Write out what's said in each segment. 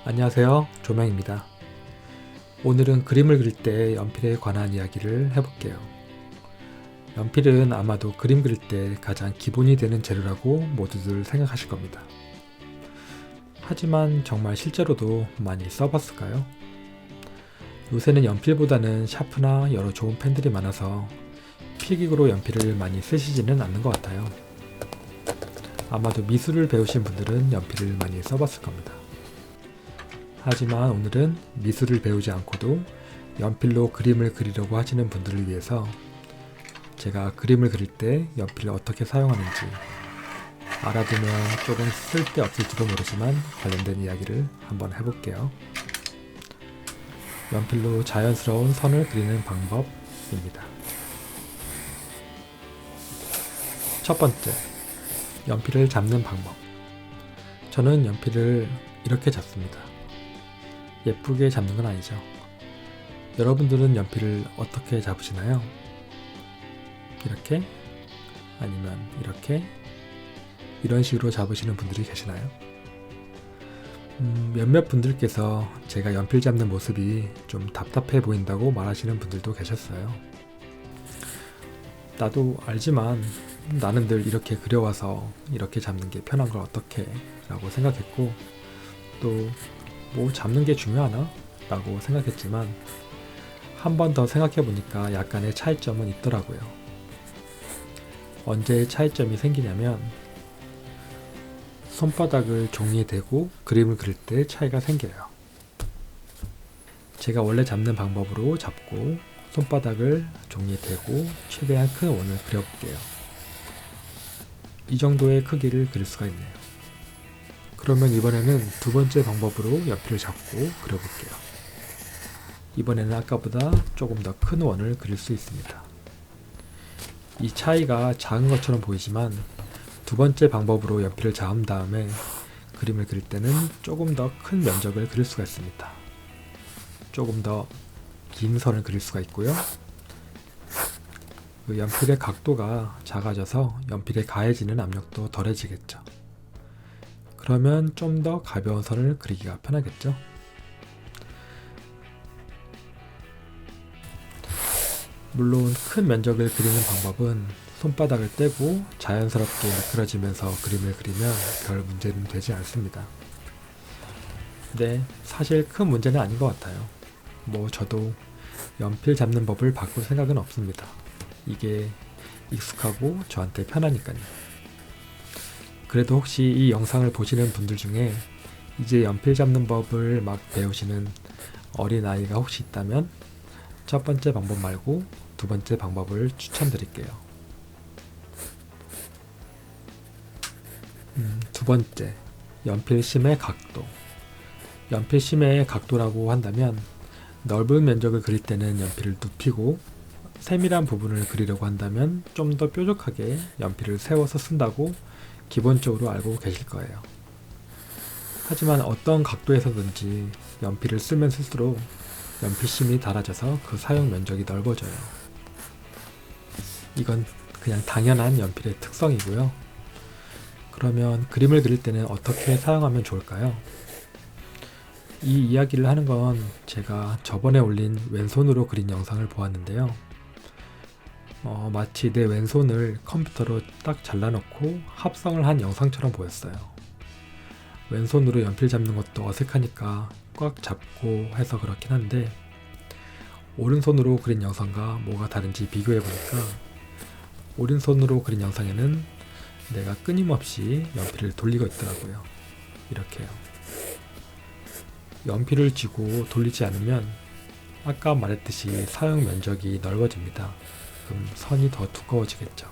안녕하세요, 조명입니다. 오늘은 그림을 그릴 때 연필에 관한 이야기를 해볼게요. 연필은 아마도 그림 그릴 때 가장 기본이 되는 재료라고 모두들 생각하실 겁니다. 하지만 정말 실제로도 많이 써봤을까요? 요새는 연필보다는 샤프나 여러 좋은 펜들이 많아서 필기구로 연필을 많이 쓰시지는 않는 것 같아요. 아마도 미술을 배우신 분들은 연필을 많이 써봤을 겁니다. 하지만 오늘은 미술을 배우지 않고도 연필로 그림을 그리려고 하시는 분들을 위해서 제가 그림을 그릴 때 연필을 어떻게 사용하는지 알아두면 조금 쓸데없을지도 모르지만 관련된 이야기를 한번 해볼게요. 연필로 자연스러운 선을 그리는 방법입니다. 첫 번째, 연필을 잡는 방법. 저는 연필을 이렇게 잡습니다. 예쁘게 잡는 건 아니죠. 여러분들은 연필을 어떻게 잡으시나요? 이렇게? 아니면 이렇게? 이런 식으로 잡으시는 분들이 계시나요? 몇몇 분들께서 제가 연필 잡는 모습이 좀 답답해 보인다고 말하시는 분들도 계셨어요. 나도 알지만 나는 늘 이렇게 그려와서 이렇게 잡는 게 편한 걸 어떡해 라고 생각했고, 또 뭐 잡는 게 중요하나? 라고 생각했지만 한 번 더 생각해보니까 약간의 차이점은 있더라고요. 언제 차이점이 생기냐면 손바닥을 종이에 대고 그림을 그릴 때 차이가 생겨요. 제가 원래 잡는 방법으로 잡고 손바닥을 종이에 대고 최대한 큰 원을 그려볼게요. 이 정도의 크기를 그릴 수가 있네요. 그러면 이번에는 두 번째 방법으로 연필을 잡고 그려볼게요. 이번에는 아까보다 조금 더 큰 원을 그릴 수 있습니다. 이 차이가 작은 것처럼 보이지만 두 번째 방법으로 연필을 잡은 다음에 그림을 그릴 때는 조금 더 큰 면적을 그릴 수가 있습니다. 조금 더 긴 선을 그릴 수가 있고요. 그 연필의 각도가 작아져서 연필에 가해지는 압력도 덜해지겠죠. 그러면 좀 더 가벼운 선을 그리기가 편하겠죠. 물론 큰 면적을 그리는 방법은 손바닥을 떼고 자연스럽게 미끄러지면서 그림을 그리면 별 문제는 되지 않습니다. 근데 사실 큰 문제는 아닌 것 같아요. 뭐 저도 연필 잡는 법을 바꿀 생각은 없습니다. 이게 익숙하고 저한테 편하니까요. 그래도 혹시 이 영상을 보시는 분들 중에 이제 연필 잡는 법을 막 배우시는 어린아이가 혹시 있다면 첫 번째 방법 말고 두 번째 방법을 추천드릴게요. 두 번째, 연필심의 각도. 연필심의 각도라고 한다면 넓은 면적을 그릴 때는 연필을 눕히고 세밀한 부분을 그리려고 한다면 좀 더 뾰족하게 연필을 세워서 쓴다고 기본적으로 알고 계실 거예요. 하지만 어떤 각도에서든지 연필을 쓰면 쓸수록 연필심이 닳아져서 그 사용 면적이 넓어져요. 이건 그냥 당연한 연필의 특성이고요. 그러면 그림을 그릴 때는 어떻게 사용하면 좋을까요? 이 이야기를 하는 건 제가 저번에 올린 왼손으로 그린 영상을 보았는데요. 마치 내 왼손을 컴퓨터로 딱 잘라놓고 합성을 한 영상처럼 보였어요. 왼손으로 연필 잡는 것도 어색하니까 꽉 잡고 해서 그렇긴 한데, 오른손으로 그린 영상과 뭐가 다른지 비교해보니까 오른손으로 그린 영상에는 내가 끊임없이 연필을 돌리고 있더라고요. 이렇게요. 연필을 쥐고 돌리지 않으면 아까 말했듯이 사용 면적이 넓어집니다. 그럼 선이 더 두꺼워지겠죠.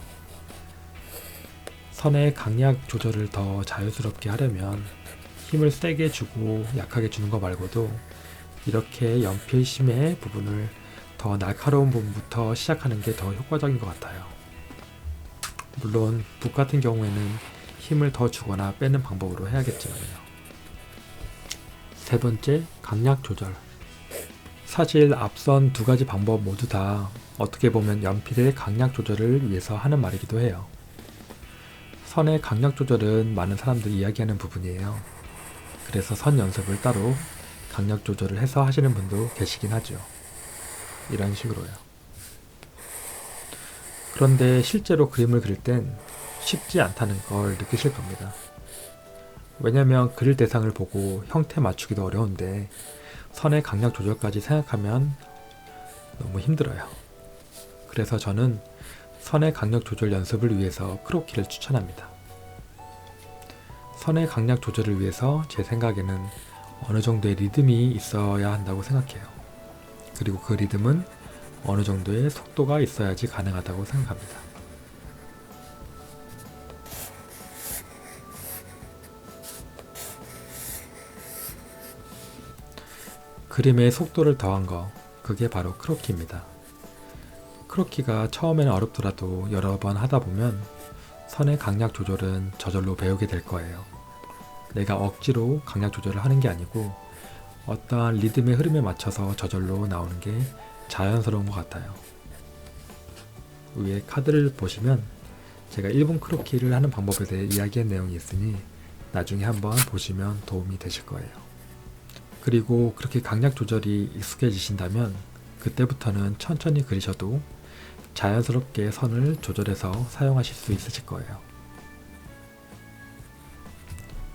선의 강약 조절을 더 자유스럽게 하려면 힘을 세게 주고 약하게 주는 거 말고도 이렇게 연필심의 부분을 더 날카로운 부분부터 시작하는 게 더 효과적인 것 같아요. 물론 붓 같은 경우에는 힘을 더 주거나 빼는 방법으로 해야겠지만요. 세 번째, 강약 조절. 사실 앞선 두 가지 방법 모두 다 어떻게 보면 연필의 강약 조절을 위해서 하는 말이기도 해요. 선의 강약 조절은 많은 사람들이 이야기하는 부분이에요. 그래서 선 연습을 따로 강약 조절을 해서 하시는 분도 계시긴 하죠. 이런 식으로요. 그런데 실제로 그림을 그릴 땐 쉽지 않다는 걸 느끼실 겁니다. 왜냐면 그릴 대상을 보고 형태 맞추기도 어려운데 선의 강약 조절까지 생각하면 너무 힘들어요. 그래서 저는 선의 강약 조절 연습을 위해서 크로키를 추천합니다. 선의 강약 조절을 위해서 제 생각에는 어느 정도의 리듬이 있어야 한다고 생각해요. 그리고 그 리듬은 어느 정도의 속도가 있어야지 가능하다고 생각합니다. 그림의 속도를 더한 거, 그게 바로 크로키입니다. 크로키가 처음에는 어렵더라도 여러 번 하다 보면 선의 강약 조절은 저절로 배우게 될 거예요. 내가 억지로 강약 조절을 하는 게 아니고 어떠한 리듬의 흐름에 맞춰서 저절로 나오는 게 자연스러운 것 같아요. 위에 카드를 보시면 제가 1분 크로키를 하는 방법에 대해 이야기한 내용이 있으니 나중에 한번 보시면 도움이 되실 거예요. 그리고 그렇게 강약 조절이 익숙해지신다면 그때부터는 천천히 그리셔도 자연스럽게 선을 조절해서 사용하실 수 있으실 거예요.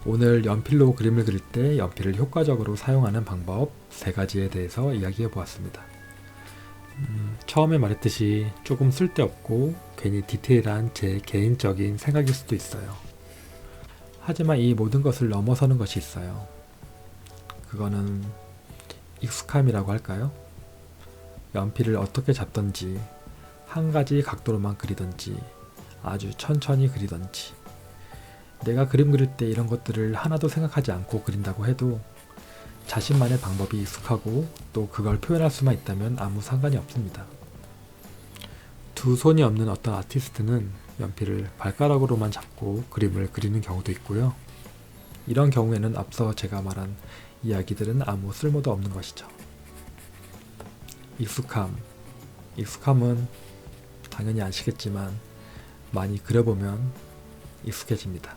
오늘 연필로 그림을 그릴 때 연필을 효과적으로 사용하는 방법 3가지에 대해서 이야기해 보았습니다. 처음에 말했듯이 조금 쓸데없고 괜히 디테일한 제 개인적인 생각일 수도 있어요. 하지만 이 모든 것을 넘어서는 것이 있어요. 그거는 익숙함이라고 할까요? 연필을 어떻게 잡던지, 한 가지 각도로만 그리던지, 아주 천천히 그리던지, 내가 그림 그릴 때 이런 것들을 하나도 생각하지 않고 그린다고 해도 자신만의 방법이 익숙하고 또 그걸 표현할 수만 있다면 아무 상관이 없습니다. 두 손이 없는 어떤 아티스트는 연필을 발가락으로만 잡고 그림을 그리는 경우도 있고요. 이런 경우에는 앞서 제가 말한 이야기들은 아무 쓸모도 없는 것이죠. 익숙함은 당연히 아시겠지만 많이 그려보면 익숙해집니다.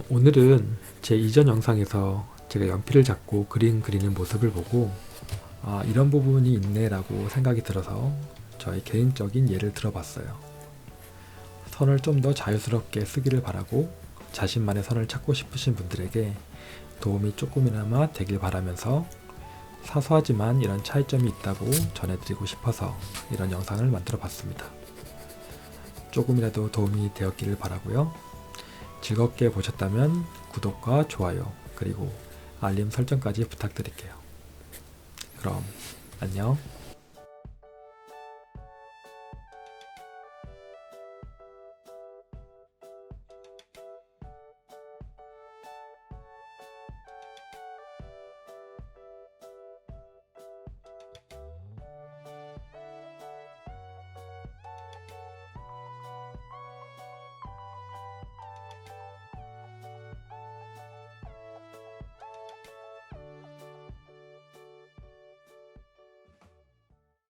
오늘은 제 이전 영상에서 제가 연필을 잡고 그림 그리는 모습을 보고 이런 부분이 있네 라고 생각이 들어서 저의 개인적인 예를 들어봤어요. 선을 좀 더 자유스럽게 쓰기를 바라고 자신만의 선을 찾고 싶으신 분들에게 도움이 조금이나마 되길 바라면서 사소하지만 이런 차이점이 있다고 전해드리고 싶어서 이런 영상을 만들어 봤습니다. 조금이라도 도움이 되었기를 바라고요. 즐겁게 보셨다면 구독과 좋아요 그리고 알림 설정까지 부탁드릴게요. 그럼 안녕.